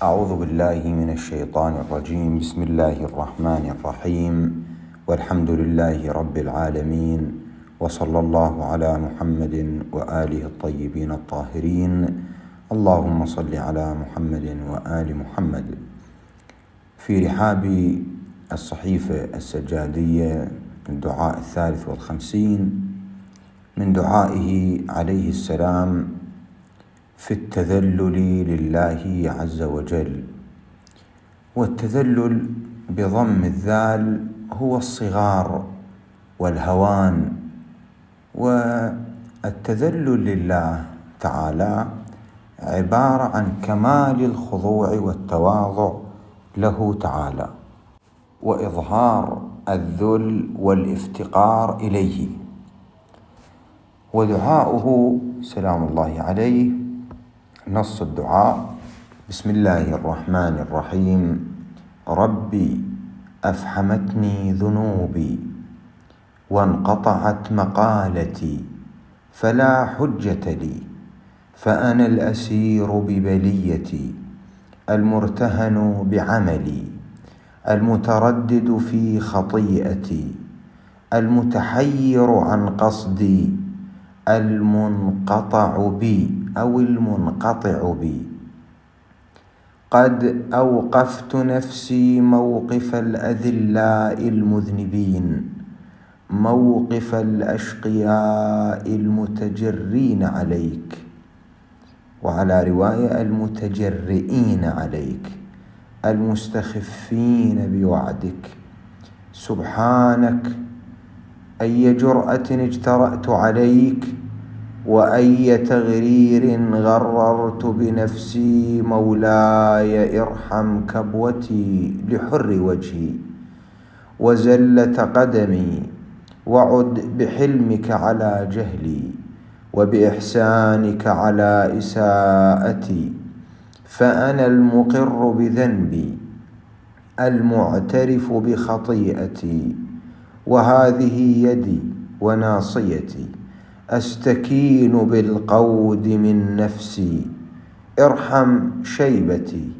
أعوذ بالله من الشيطان الرجيم. بسم الله الرحمن الرحيم، والحمد لله رب العالمين، وصلى الله على محمد وآله الطيبين الطاهرين. اللهم صل على محمد وآل محمد. في رحاب الصحيفة السجادية الدعاء 53 من دعائه عليه السلام في التذلل لله عز وجل. والتذلل بضم الذال هو الصغار والهوان، والتذلل لله تعالى عبارة عن كمال الخضوع والتواضع له تعالى، وإظهار الذل والافتقار إليه. ودعاؤه سلام الله عليه نص الدعاء: بسم الله الرحمن الرحيم. ربي أفحمتني ذنوبي وانقطعت مقالتي فلا حجة لي، فأنا الأسير ببليتي المرتهن بعملي المتردد في خطيئتي المتحير عن قصدي المنقطع بي أو المنقطع بي. قد أوقفت نفسي موقف الأذلاء المذنبين، موقف الأشقياء المتجرين عليك، وعلى رواية المتجرئين عليك المستخفين بوعدك. سبحانك، أي جرأة اجترأت عليك، وأي تغرير غررت بنفسي. مولاي ارحم كبوتي لحر وجهي وزلة قدمي، وعد بحلمك على جهلي وبإحسانك على إساءتي. فأنا المقر بذنبي المعترف بخطيئتي، وهذه يدي وناصيتي أستكين بالقود من نفسي. ارحم شيبتي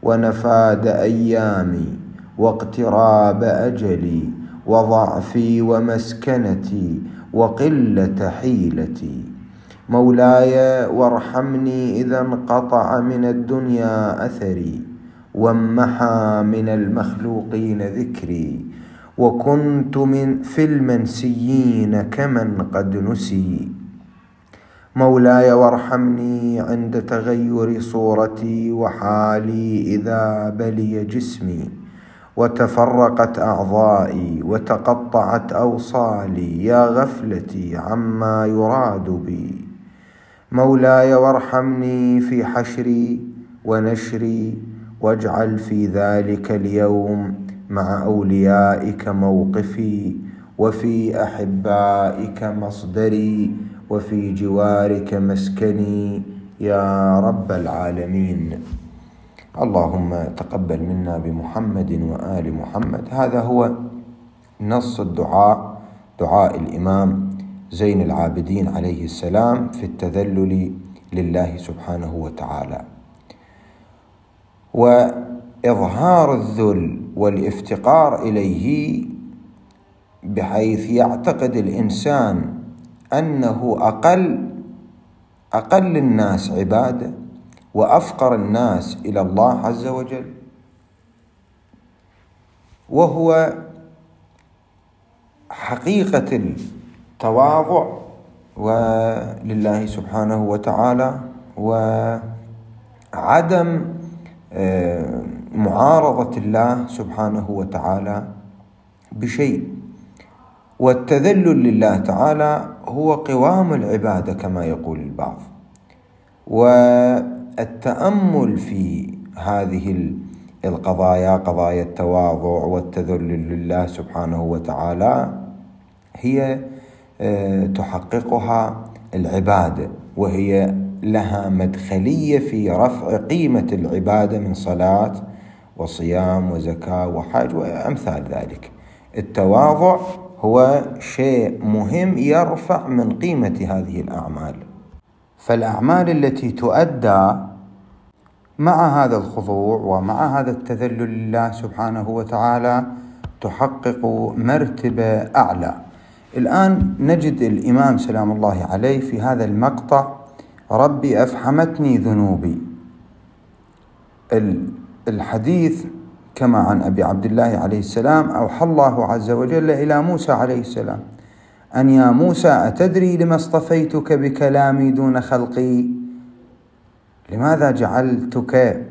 ونفاد أيامي واقتراب أجلي وضعفي ومسكنتي وقلة حيلتي. مولاي وارحمني إذا انقطع من الدنيا أثري وامحى من المخلوقين ذكري، وكنت في المنسيين كمن قد نسي. مولاي وارحمني عند تغير صورتي وحالي، إذا بلي جسمي وتفرقت أعضائي وتقطعت أوصالي، يا غفلتي عما يراد بي. مولاي وارحمني في حشري ونشري، واجعل في ذلك اليوم مع أوليائك موقفي، وفي أحبائك مصدري، وفي جوارك مسكني يا رب العالمين. اللهم تقبل منا بمحمد وآل محمد. هذا هو نص الدعاء، دعاء الإمام زين العابدين عليه السلام في التذلل لله سبحانه وتعالى. وإظهار الذل والافتقار إليه بحيث يعتقد الإنسان أنه أقل الناس عبادة وأفقر الناس إلى الله عز وجل، وهو حقيقة التواضع ولله سبحانه وتعالى، وعدم معارضة الله سبحانه وتعالى بشيء. والتذلل لله تعالى هو قوام العبادة كما يقول البعض. والتأمل في هذه القضايا، قضايا التواضع والتذلل لله سبحانه وتعالى، هي تحققها العبادة، وهي لها مدخلية في رفع قيمة العبادة من صلاة وصيام وزكاة وحج وأمثال ذلك. التواضع هو شيء مهم يرفع من قيمة هذه الأعمال. فالأعمال التي تؤدى مع هذا الخضوع ومع هذا التذلل لله سبحانه وتعالى تحقق مرتبة أعلى. الآن نجد الإمام سلام الله عليه في هذا المقطع: ربي أفحمتني ذنوبي. الحديث كما عن أبي عبد الله عليه السلام: أوحى الله عز وجل إلى موسى عليه السلام أن يا موسى أتدري لما اصطفيتك بكلامي دون خلقي؟ لماذا جعلتك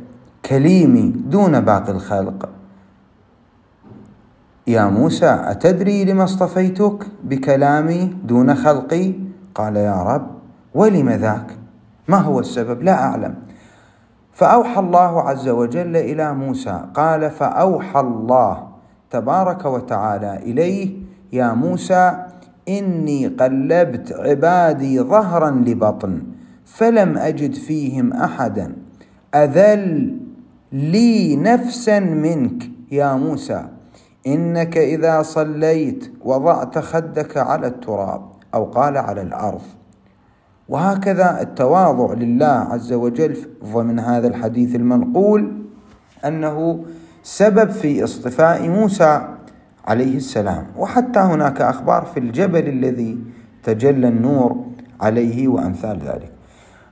كليمي دون باقي الخلق؟ يا موسى أتدري لما اصطفيتك بكلامي دون خلقي؟ قال: يا رب ولم ذاك؟ ما هو السبب؟ لا أعلم. فأوحى الله عز وجل إلى موسى، قال: فأوحى الله تبارك وتعالى إليه: يا موسى إني قلبت عبادي ظهرا لبطن فلم أجد فيهم أحدا أذل لي نفسا منك يا موسى، إنك إذا صليت وضعت خدك على التراب، أو قال على الأرض. وهكذا التواضع لله عز وجل ضمن هذا الحديث المنقول أنه سبب في اصطفاء موسى عليه السلام. وحتى هناك أخبار في الجبل الذي تجلى النور عليه وأمثال ذلك.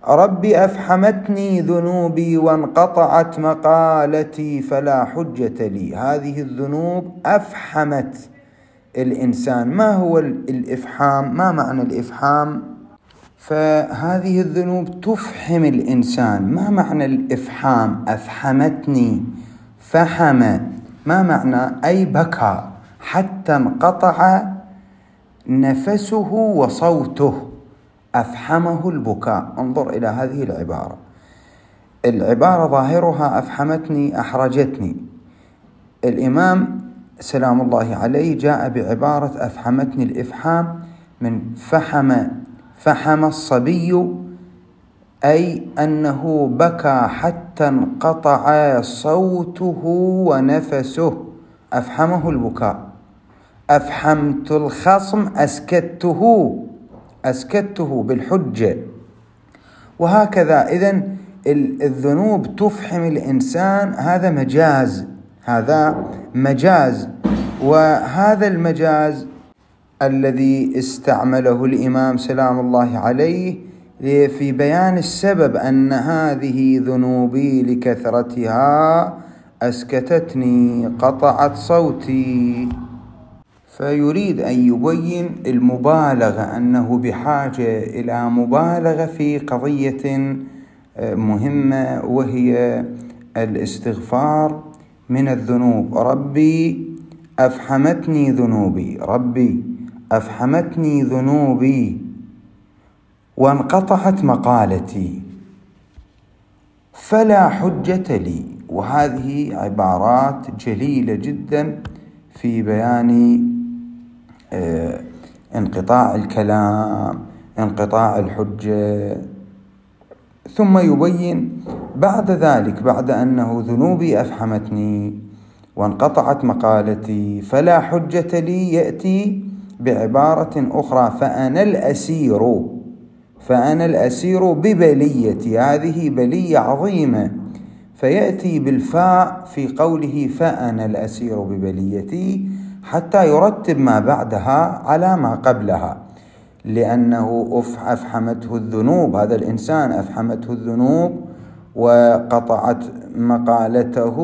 ربي أفحمتني ذنوبي وانقطعت مقالتي فلا حجة لي. هذه الذنوب أفحمت الإنسان. ما هو الإفحام؟ ما معنى الإفحام؟ فهذه الذنوب تفحم الإنسان. ما معنى الإفحام؟ أفحمتني، فحم، ما معنى؟ أي بكى حتى انقطع نفسه وصوته، أفحمه البكاء. انظر إلى هذه العبارة ظاهرها أفحمتني، أحرجتني. الإمام سلام الله عليه جاء بعبارة أفحمتني الإفحام من فحم الصبي، أي أنه بكى حتى انقطع صوته ونفسه، أفحمه البكاء. أفحمت الخصم، أسكته بالحجة. وهكذا إذن الذنوب تفحم الإنسان. هذا مجاز. وهذا المجاز الذي استعمله الإمام سلام الله عليه في بيان السبب أن هذه ذنوبي لكثرتها أسكتتني، قطعت صوتي. فيريد أن يبين المبالغة، أنه بحاجة إلى مبالغة في قضية مهمة وهي الاستغفار من الذنوب. ربي أفحمتني ذنوبي، ربي أفحمتني ذنوبي وانقطعت مقالتي فلا حجة لي. وهذه عبارات جليلة جدا في بيان انقطاع الكلام، انقطاع الحجة. ثم يبين بعد ذلك، بعد أنه ذنوبي أفحمتني وانقطعت مقالتي فلا حجة لي، يأتي بعبارة أخرى: فأنا الأسير ببليتي. هذه بلية عظيمة، فيأتي بالفاء في قوله فأنا الأسير ببليتي حتى يرتب ما بعدها على ما قبلها، لأنه أفحمته الذنوب، هذا الإنسان أفحمته الذنوب وقطعت مقالته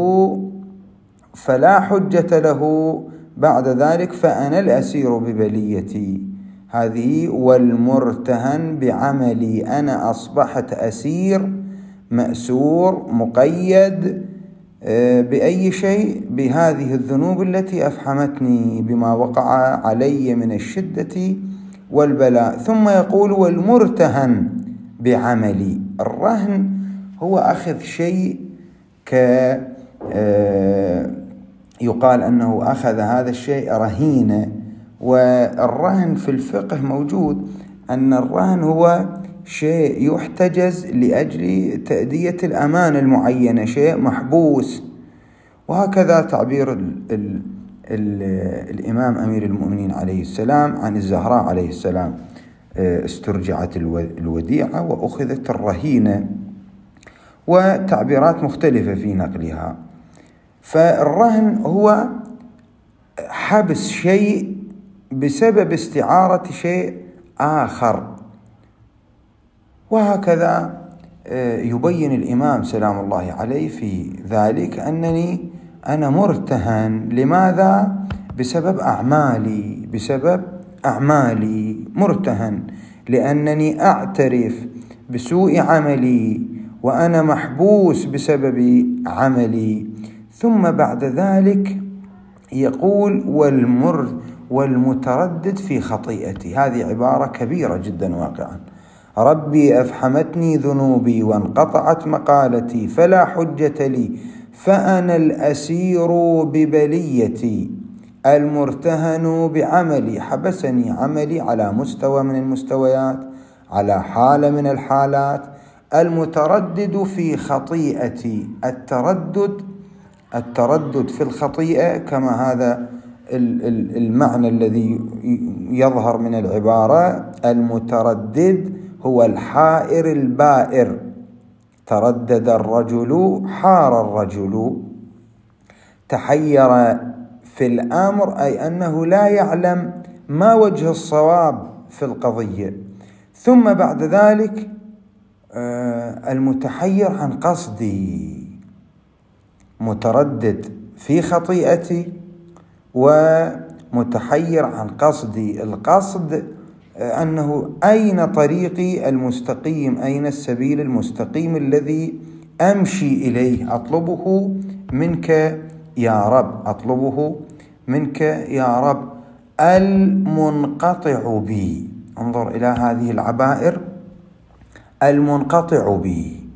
فلا حجة له بعد ذلك فأنا الأسير ببليتي. هذه والمرتهن بعملي، أنا أصبحت أسير، مأسور، مقيد بأي شيء؟ بهذه الذنوب التي أفحمتني بما وقع علي من الشدة والبلاء. ثم يقول والمرتهن بعملي. الرهن هو أخذ شيء يقال أنه أخذ هذا الشيء رهينة. والرهن في الفقه موجود، أن الرهن هو شيء يحتجز لأجل تأدية الأمانة المعينة، شيء محبوس. وهكذا تعبير الإمام أمير المؤمنين عليه السلام عن الزهراء عليه السلام: استرجعت الوديعة وأخذت الرهينة. وتعبيرات مختلفة في نقلها. فالرهن هو حبس شيء بسبب استعارة شيء آخر. وهكذا يبين الإمام سلام الله عليه في ذلك أنني أنا مرتهن. لماذا؟ بسبب أعمالي مرتهن، لأنني أعترف بسوء عملي وأنا محبوس بسبب عملي. ثم بعد ذلك يقول والمتردد في خطيئتي. هذه عبارة كبيرة جدا واقعا. ربي أفحمتني ذنوبي وانقطعت مقالتي فلا حجة لي فأنا الأسير ببليتي المرتهن بعملي. حبسني عملي على مستوى من المستويات، على حالة من الحالات. المتردد في خطيئتي. التردد في الخطيئة كما هذا المعنى الذي يظهر من العبارة. المتردد هو الحائر البائر. تردد الرجل حار الرجل. تحير في الأمر أي أنه لا يعلم ما وجه الصواب في القضية. ثم بعد ذلك المتحير عن قصدي. متردد في خطيئتي ومتحير عن قصدي. القصد أنه أين طريقي المستقيم، أين السبيل المستقيم الذي أمشي إليه. أطلبه منك يا رب، أطلبه منك يا رب. المنقطع بي. انظر إلى هذه العبائر. المنقطع بي.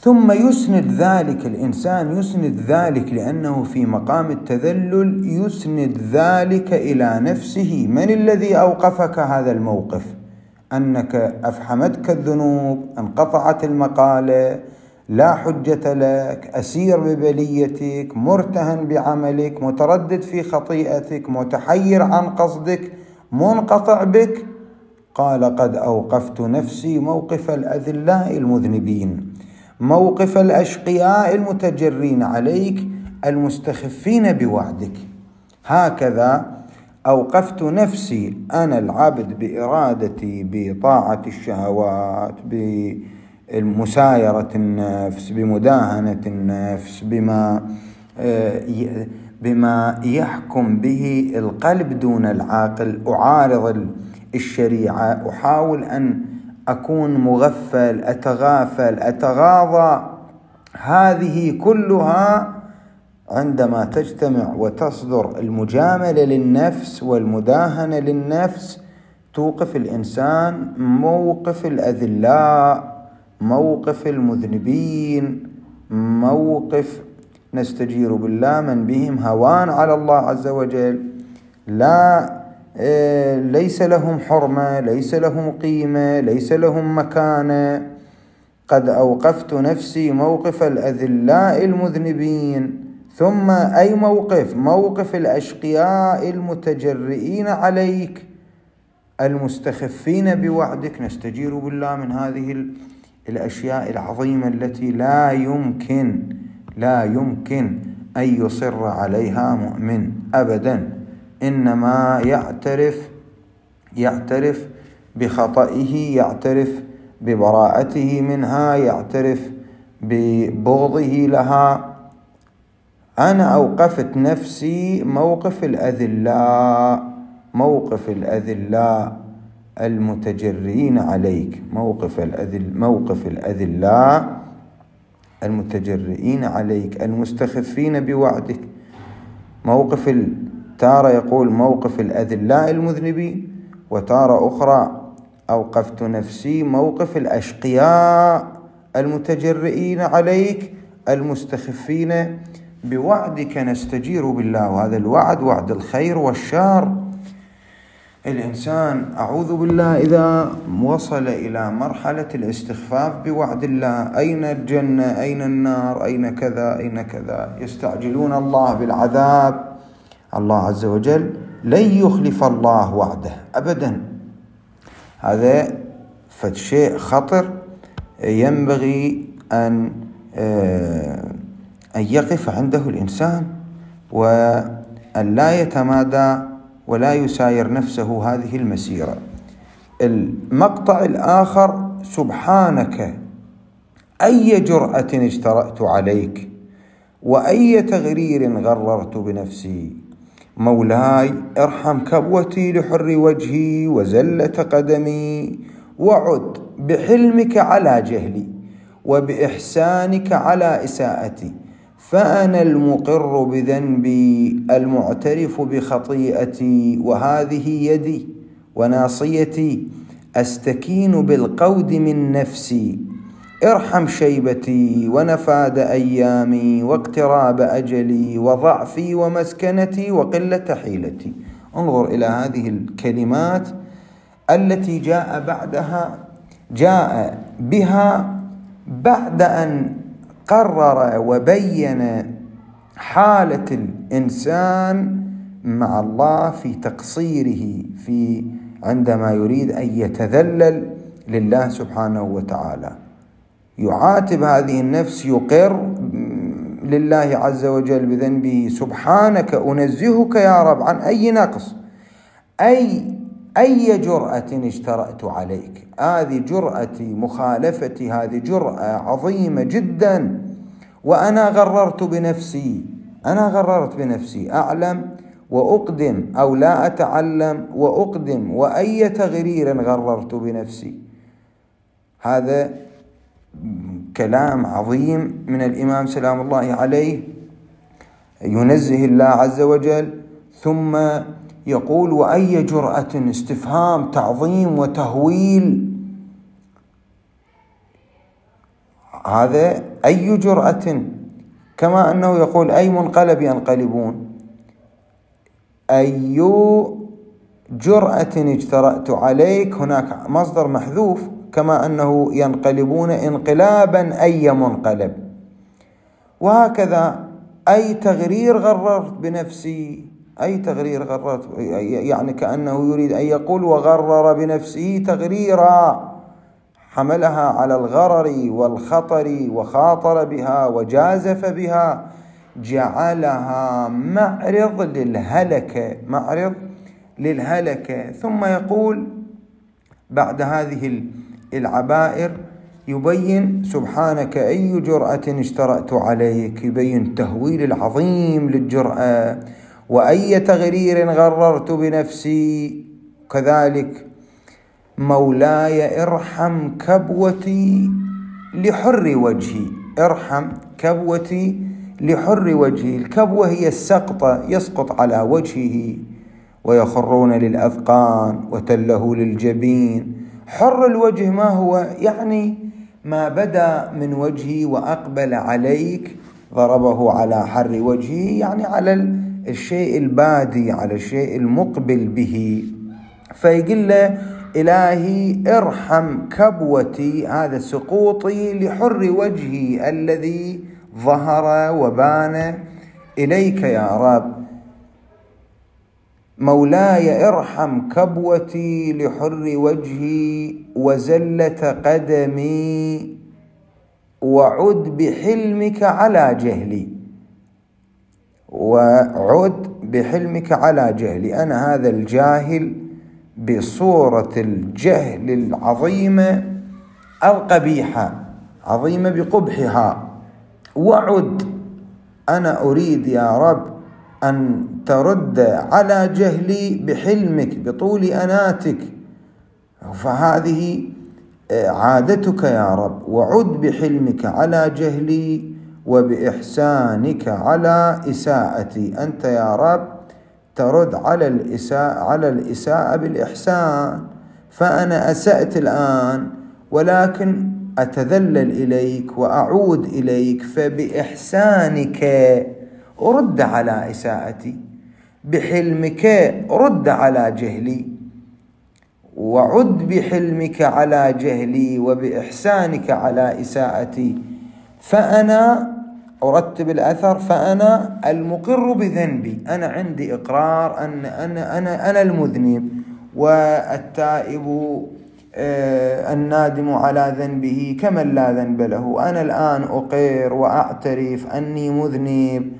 ثم يسند ذلك الإنسان، يسند ذلك لأنه في مقام التذلل، يسند ذلك إلى نفسه. من الذي أوقفك هذا الموقف؟ أنك أفحمتك الذنوب، انقطعت المقالة، لا حجة لك، أسير ببليتك، مرتهن بعملك، متردد في خطيئتك، متحير عن قصدك، منقطع بك. قال قد أوقفت نفسي موقف الأذلاء المذنبين، موقف الأشقياء المتجرين عليك المستخفين بوعدك. هكذا أوقفت نفسي أنا العبد بإرادتي، بطاعة الشهوات، بمسايرة النفس، بمداهنة النفس، بما يحكم به القلب دون العاقل. أعارض الشريعة، أحاول أن أكون مغفل، أتغافل، أتغاضى. هذه كلها عندما تجتمع وتصدر المجاملة للنفس والمداهنة للنفس توقف الإنسان موقف الأذلاء، موقف المذنبين، موقف نستجير بالله من بهم هوان على الله عز وجل. ليس لهم حرمة، ليس لهم قيمة، ليس لهم مكانة. قد أوقفت نفسي موقف الأذلاء المذنبين. ثم أي موقف الأشقياء المتجرئين عليك المستخفين بوعدك. نستجير بالله من هذه الأشياء العظيمة التي لا يمكن أن يصر عليها مؤمن أبدا. إنما يعترف بخطئه، يعترف ببراءته منها، يعترف ببغضه لها. أنا أوقفت نفسي موقف الأذلاء المتجرين عليك، موقف الأذلاء المتجرئين عليك المستخفين بوعدك. تارة يقول موقف الأذلاء المذنبين، وتارة أخرى أوقفت نفسي موقف الأشقياء المتجرئين عليك المستخفين بوعدك. نستجير بالله، وهذا الوعد وعد الخير والشر. الإنسان أعوذ بالله إذا وصل إلى مرحلة الاستخفاف بوعد الله، أين الجنة، أين النار، أين كذا، أين كذا، يستعجلون الله بالعذاب. الله عز وجل لن يخلف الله وعده أبدا. هذا فشيء خطر ينبغي أن يقف عنده الإنسان وأن لا يتمادى ولا يساير نفسه هذه المسيرة. المقطع الآخر: سبحانك أي جرأة اجترأت عليك وأي تغرير غررت بنفسي، مولاي ارحم كبوتي لحر وجهي وزلة قدمي، وعد بحلمك على جهلي وبإحسانك على إساءتي، فأنا المقر بذنبي المعترف بخطيئتي، وهذه يدي وناصيتي أستكين بالقود من نفسي، ارحم شيبتي ونفاد أيامي واقتراب أجلي وضعفي ومسكنتي وقلة حيلتي. انظر إلى هذه الكلمات التي جاء بها بعد أن قرر وبين حالة الإنسان مع الله في تقصيره عندما يريد أن يتذلل لله سبحانه وتعالى. يعاتب هذه النفس، يقر لله عز وجل بذنبه: سبحانك أنزهك يا رب عن أي نقص، أي جرأة اجترأت عليك. هذه جرأتي، مخالفتي، هذه جرأة عظيمة جدا، وأنا غررت بنفسي، أعلم وأقدم أو لا أتعلم وأقدم، وأي تغرير غررت بنفسي. هذا كلام عظيم من الإمام سلام الله عليه، ينزه الله عز وجل، ثم يقول: وأي جرأة، استفهام تعظيم وتهويل. هذا أي جرأة، كما أنه يقول: أي منقلب ينقلبون، أي جرأة اجترأت عليك، هناك مصدر محذوف، كما أنه ينقلبون انقلابا أي منقلب. وهكذا أي تغرير غررت بنفسي، أي تغرير غررت، يعني كأنه يريد أن يقول: وغرر بنفسه تغريرا، حملها على الغرر والخطر وخاطر بها وجازف بها، جعلها معرض للهلكة. ثم يقول بعد هذه العبائر، يبين: سبحانك أي جرأة اجترأت عليك، يبين تهويل العظيم للجرأة. وأي تغرير غررت بنفسي، كذلك: مولاي ارحم كبوتي لحر وجهي، ارحم كبوتي لحر وجهي. الكبوة هي السقطة، يسقط على وجهه ويخرون للأذقان وتله للجبين. حر الوجه ما هو؟ يعني ما بدا من وجهي وأقبل عليك، ضربه على حر وجهه، يعني على الشيء البادي، على الشيء المقبل به. فيقول له: إلهي ارحم كبوتي، هذا سقوطي، لحر وجهي الذي ظهر وبان إليك يا رب. مولاي ارحم كبوتي لحر وجهي وزلة قدمي، وعد بحلمك على جهلي، وعد بحلمك على جهلي. أنا هذا الجاهل بصورة الجهل العظيمة القبيحة، عظيمة بقبحها، وعد، أنا أريد يا رب أن ترد على جهلي بحلمك، بطول أناتك، فهذه عادتك يا رب. وعد بحلمك على جهلي وبإحسانك على إساءتي. أنت يا رب ترد على الإساءة بالإحسان، فأنا أسأت الآن، ولكن أتذلل إليك وأعود إليك، فبإحسانك أرد على إساءتي، بحلمك رد على جهلي، وعد بحلمك على جهلي وبإحسانك على إساءتي. فأنا أرتب الأثر، فأنا المقر بذنبي، أنا عندي إقرار أن أنا المذنب، والتائب النادم على ذنبه كمن لا ذنب له. أنا الآن أقر وأعترف أني مذنب،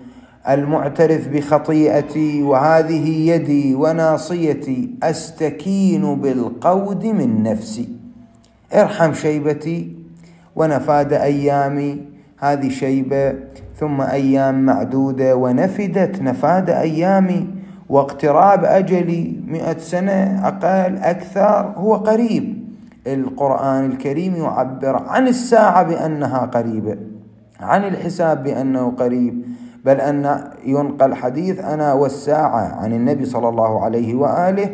المعترف بخطيئتي، وهذه يدي وناصيتي، أستكين بالقود من نفسي. ارحم شيبتي ونفاد أيامي، هذه شيبة ثم أيام معدودة ونفدت نفاد أيامي، واقتراب أجلي 100 سنة أقل أكثر هو قريب. القرآن الكريم يعبر عن الساعة بأنها قريبة، عن الحساب بأنه قريب، بل أن ينقل حديث أنا والساعة عن النبي صلى الله عليه وآله: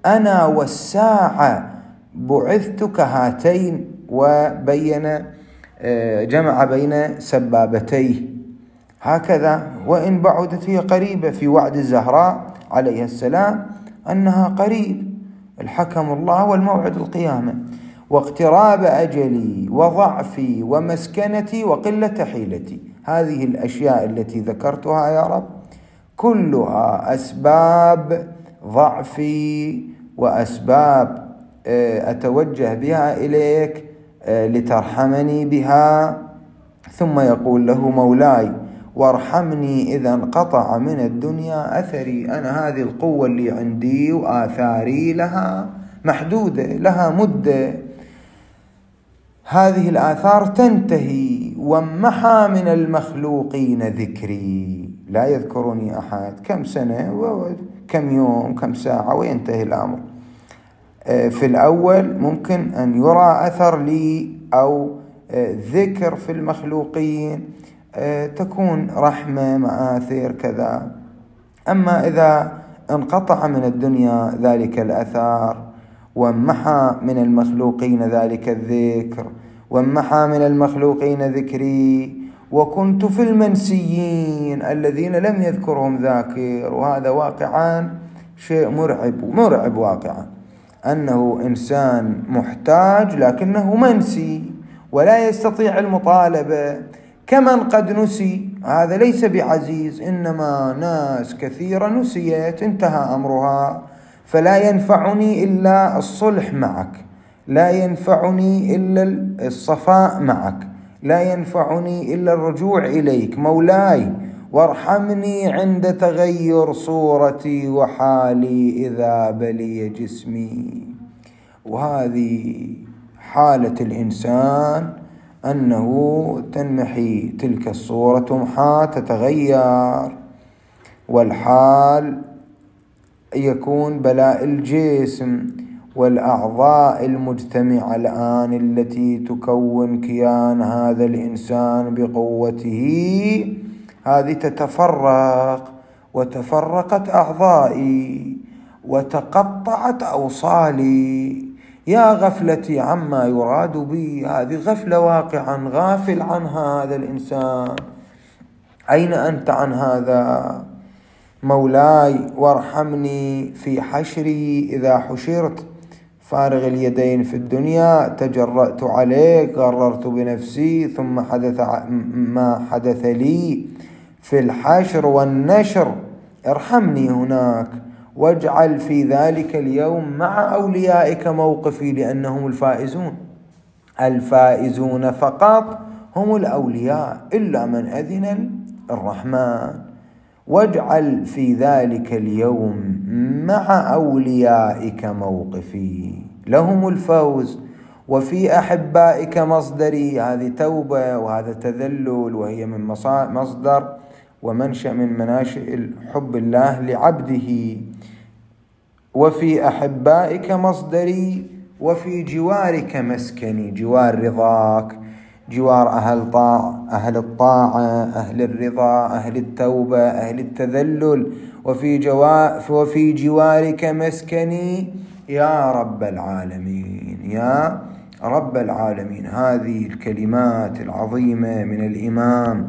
أنا والساعة بعثت كهاتين، وبين جمع بين سبابتيه، هكذا وإن بعدت هي قريبة. في وعد الزهراء عليه السلام أنها قريب، الحكم الله والموعد القيامة. واقتراب أجلي وضعفي ومسكنتي وقلة حيلتي، هذه الأشياء التي ذكرتها يا رب كلها أسباب ضعفي وأسباب أتوجه بها إليك لترحمني بها. ثم يقول له: مولاي وارحمني إذا انقطع من الدنيا أثري. أنا هذه القوة اللي عندي وآثاري لها محدودة، لها مدة، هذه الآثار تنتهي. وامحى من المخلوقين ذكري، لا يذكرني أحد، كم سنة وكم يوم كم ساعة وينتهي الأمر. في الأول ممكن أن يرى أثر لي أو ذكر في المخلوقين، تكون رحمة مآثر كذا. أما إذا انقطع من الدنيا ذلك الأثار وامحى من المخلوقين ذلك الذكر، وامحى من المخلوقين ذكري، وكنت في المنسيين الذين لم يذكرهم ذاكر. وهذا واقعا شيء مرعب واقعا، أنه إنسان محتاج لكنه منسي ولا يستطيع المطالبة، كمن قد نسي. هذا ليس بعزيز، إنما ناس كثيرة نسيت انتهى أمرها. فلا ينفعني إلا الصلح معك، لا ينفعني إلا الصفاء معك، لا ينفعني إلا الرجوع إليك. مولاي وارحمني عند تغير صورتي وحالي إذا بلي جسمي. وهذه حالة الإنسان، أنه تنمحي تلك الصورة، تمحى، تتغير. والحال يكون بلاء الجسم والأعضاء المجتمعة الآن التي تكون كيان هذا الإنسان بقوته، هذه تتفرق، وتفرقت أعضائي وتقطعت أوصالي. يا غفلتي عما يراد بي، هذه غفلة واقعا، غافل عن هذا الإنسان. أين أنت عن هذا؟ مولاي وارحمني في حشري إذا حشرت، فارغ اليدين في الدنيا، تجرأت عليك، غررت بنفسي، ثم حدث ما حدث لي في الحشر والنشر. ارحمني هناك، واجعل في ذلك اليوم مع أوليائك موقفي، لأنهم الفائزون. الفائزون فقط هم الأولياء، إلا من أذن الرحمن. واجعل في ذلك اليوم مع أوليائك موقفي، لهم الفوز. وفي أحبائك مصدري، هذه توبة وهذا تذلل، وهي من مصدر ومنشأ من مناشئ حب الله لعبده. وفي أحبائك مصدري، وفي جوارك مسكني، جوار رضاك، جوار أهل الطاعة، أهل الرضا، أهل التوبة، أهل التذلل. وفي جوارك مسكني يا رب العالمين، يا رب العالمين. هذه الكلمات العظيمة من الإمام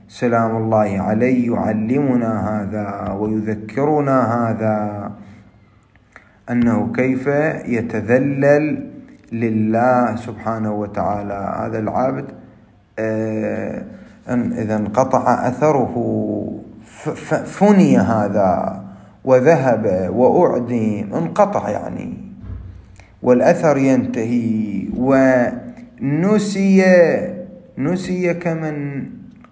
سلام الله عليه يعلمنا هذا ويذكرنا هذا، أنه كيف يتذلل لله سبحانه وتعالى هذا العبد. إذا انقطع أثره فني هذا وذهب وأعدم، انقطع يعني. والأثر ينتهي، ونسي كمن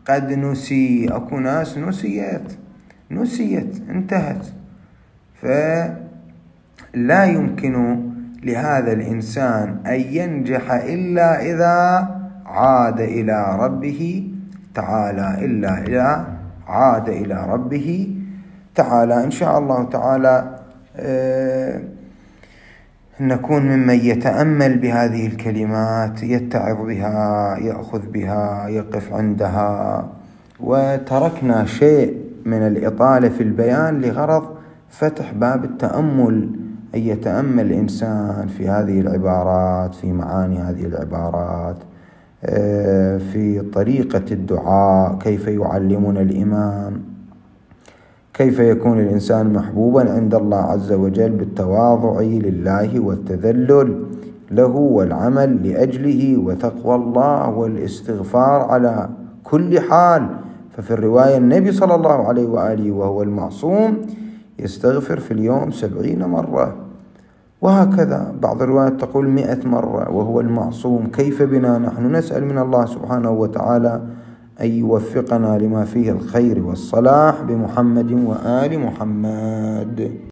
قد نسي. أكو ناس نسيت انتهت. فلا يمكن لهذا الإنسان أن ينجح إلا إذا عاد إلى ربه تعالى. إن شاء الله تعالى نكون ممن يتأمل بهذه الكلمات، يتعظ بها، يأخذ بها، يقف عندها. وتركنا شيء من الإطالة في البيان لغرض فتح باب التأمل، أن يتأمل الإنسان في هذه العبارات، في معاني هذه العبارات، في طريقة الدعاء، كيف يعلمنا الإمام كيف يكون الإنسان محبوبا عند الله عز وجل بالتواضع لله والتذلل له والعمل لأجله وتقوى الله والاستغفار على كل حال. ففي الرواية النبي صلى الله عليه وآله وهو المعصوم يستغفر في اليوم 70 مرة، وهكذا بعض الروايات تقول 100 مرة وهو المعصوم. كيف بنا نحن؟ نسأل من الله سبحانه وتعالى أن يوفقنا لما فيه الخير والصلاح بمحمد وآل محمد.